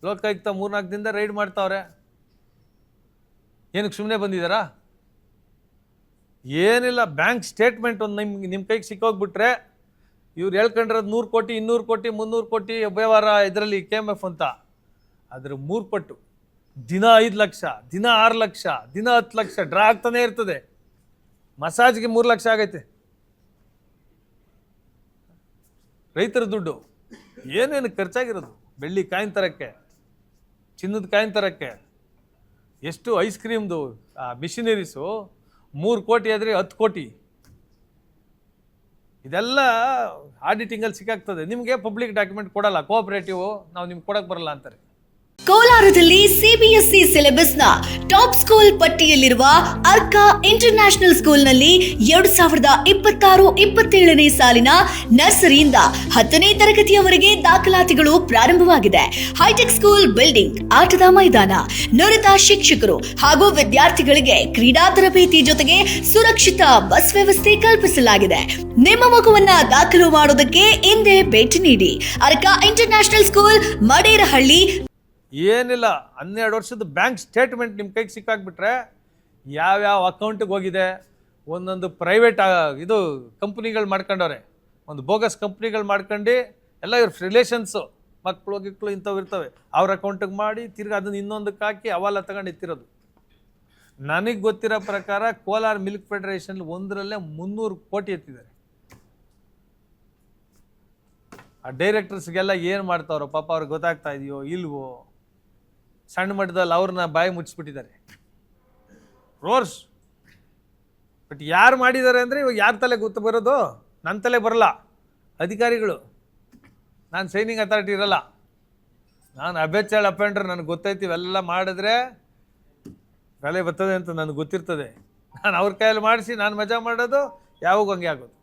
ಲೋಕಾಯುಕ್ತ 3-4 ದಿನದ ರೈಡ್ ಮಾಡ್ತಾವ್ರೆ. ಏನಕ್ಕೆ ಸುಮ್ಮನೆ ಬಂದಿದ್ದಾರಾ? ಏನಿಲ್ಲ, ಬ್ಯಾಂಕ್ ಸ್ಟೇಟ್ಮೆಂಟ್ ಒಂದು ನಿಮ್ಮ ಕೈಗೆ ಸಿಕ್ಕೋಗ್ಬಿಟ್ರೆ ಇವ್ರು ಹೇಳ್ಕೊಂಡಿರೋದು 100 ಕೋಟಿ 200 ಕೋಟಿ 300 ಕೋಟಿ ವ್ಯವಹಾರ ಇದರಲ್ಲಿ KMF ಅಂತ, ಅದ್ರ 3 ಪಟ್ಟು. ದಿನ 5 ಲಕ್ಷ, ದಿನ 6 ಲಕ್ಷ, ದಿನ 10 ಲಕ್ಷ ಡ್ರಾ ಆಗ್ತಾನೆ ಇರ್ತದೆ. ಮಸಾಜ್ಗೆ 3 ಲಕ್ಷ ಆಗೈತೆ. ರೈತರ ದುಡ್ಡು ಏನೇನು ಖರ್ಚಾಗಿರೋದು. ಬೆಳ್ಳಿ ಕಾಯಿನ್ ತರಕ್ಕೆ, ಚಿನ್ನದ ಕಾಯಿನ್ ತರಕ್ಕೆ, ಎಷ್ಟು ಐಸ್ ಕ್ರೀಮ್ದು ಮಿಷಿನರೀಸು 3 ಕೋಟಿ ಆದರೆ 10 ಕೋಟಿ. ಇದೆಲ್ಲ ಆಡಿಟಿಂಗಲ್ಲಿ ಸಿಕ್ಕಾಗ್ತದೆ. ನಿಮಗೆ ಪಬ್ಲಿಕ್ ಡಾಕ್ಯುಮೆಂಟ್ ಕೊಡಲ್ಲ, ಕೋಆಪರೇಟಿವ್ ನಾವು ನಿಮ್ಗೆ ಕೊಡಕ್ಕೆ ಬರಲ್ಲ ಅಂತಾರೆ. ಕೋಲಾರದಲ್ಲಿ CBSE ಸಿಲೆಬಸ್ನ ಟಾಪ್ ಸ್ಕೂಲ್ ಪಟ್ಟಿಯಲ್ಲಿರುವ ಅರ್ಕಾ ಇಂಟರ್ನ್ಯಾಷನಲ್ ಸ್ಕೂಲ್ನಲ್ಲಿ 2026-27ನೇ ಸಾಲಿನ ನರ್ಸರಿಯಿಂದ 10ನೇ ತರಗತಿಯವರೆಗೆ ದಾಖಲಾತಿಗಳು ಪ್ರಾರಂಭವಾಗಿದೆ. ಹೈಟೆಕ್ ಸ್ಕೂಲ್ ಬಿಲ್ಡಿಂಗ್, ಆಟದ ಮೈದಾನ, ನುರಿತ ಶಿಕ್ಷಕರು ಹಾಗೂ ವಿದ್ಯಾರ್ಥಿಗಳಿಗೆ ಕ್ರೀಡಾ ತರಬೇತಿ ಜೊತೆಗೆ ಸುರಕ್ಷಿತ ಬಸ್ ವ್ಯವಸ್ಥೆ ಕಲ್ಪಿಸಲಾಗಿದೆ. ನಿಮ್ಮ ಮಗುವನ್ನ ದಾಖಲು ಮಾಡೋದಕ್ಕೆ ಹಿಂದೆ ಭೇಟಿ ನೀಡಿ. Arka international school, Maderahalli. ಏನಿಲ್ಲ, 12 ವರ್ಷದ ಬ್ಯಾಂಕ್ ಸ್ಟೇಟ್ಮೆಂಟ್ ನಿಮ್ಮ ಕೈಗೆ ಸಿಕ್ಕಾಕ್ಬಿಟ್ರೆ ಯಾವ್ಯಾವ ಅಕೌಂಟಿಗೆ ಹೋಗಿದೆ, ಒಂದೊಂದು ಪ್ರೈವೇಟ್ ಇದು ಕಂಪ್ನಿಗಳು ಮಾಡ್ಕೊಂಡವ್ರೆ, ಒಂದು ಬೋಗಸ್ ಕಂಪ್ನಿಗಳು ಮಾಡ್ಕೊಂಡು ಎಲ್ಲ ಇವ್ರ ರಿಲೇಷನ್ಸು ಮಕ್ಕಳು ಇಂಥವು ಇರ್ತವೆ, ಅವ್ರ ಅಕೌಂಟಿಗೆ ಮಾಡಿ ತಿರ್ಗಿ ಅದನ್ನು ಇನ್ನೊಂದಕ್ಕೆ ಹಾಕಿ ಅವೆಲ್ಲ ತಗೊಂಡು ಎತ್ತಿರೋದು. ನನಗೆ ಗೊತ್ತಿರೋ ಪ್ರಕಾರ ಕೋಲಾರ ಮಿಲ್ಕ್ ಫೆಡರೇಷನ್ ಒಂದರಲ್ಲೇ 300 ಕೋಟಿ ಎತ್ತಿದ್ದಾರೆ. ಆ ಡೈರೆಕ್ಟರ್ಸ್ಗೆಲ್ಲ ಏನು ಮಾಡ್ತಾವ್ರೋ ಪಾಪ, ಅವ್ರಿಗೆ ಗೊತ್ತಾಗ್ತಾ ಇದೆಯೋ ಇಲ್ವೋ, ಸಣ್ಣ ಮಟ್ಟದಲ್ಲಿ ಅವ್ರನ್ನ ಬಾಯಿ ಮುಚ್ಚಿಬಿಟ್ಟಿದ್ದಾರೆ. ರೋರ್ಸ್ ಬಟ್ ಯಾರು ಮಾಡಿದ್ದಾರೆ ಅಂದರೆ ಇವಾಗ ಯಾರ ತಲೆ ಗೊತ್ತು ಬರೋದು? ನನ್ನ ತಲೆ ಬರಲ್ಲ. ಅಧಿಕಾರಿಗಳು, ನಾನು ಸೈನಿಂಗ್ ಅಥಾರಿಟಿ ಇರಲ್ಲ, ನಾನು ಅಭ್ಯರ್ಥಿಗಳ ಅಪೆಂಡ್ರ್, ನನಗೆ ಗೊತ್ತೈತಿ ಇವೆಲ್ಲ ಮಾಡಿದ್ರೆ ಬೆಲೆ ಬರ್ತದೆ ಅಂತ ನನಗೆ ಗೊತ್ತಿರ್ತದೆ. ನಾನು ಅವ್ರ ಕೈಯಲ್ಲಿ ಮಾಡಿಸಿ ನಾನು ಮಜಾ ಮಾಡೋದು, ಯಾವಾಗ ಹಂಗೆ ಆಗೋದು.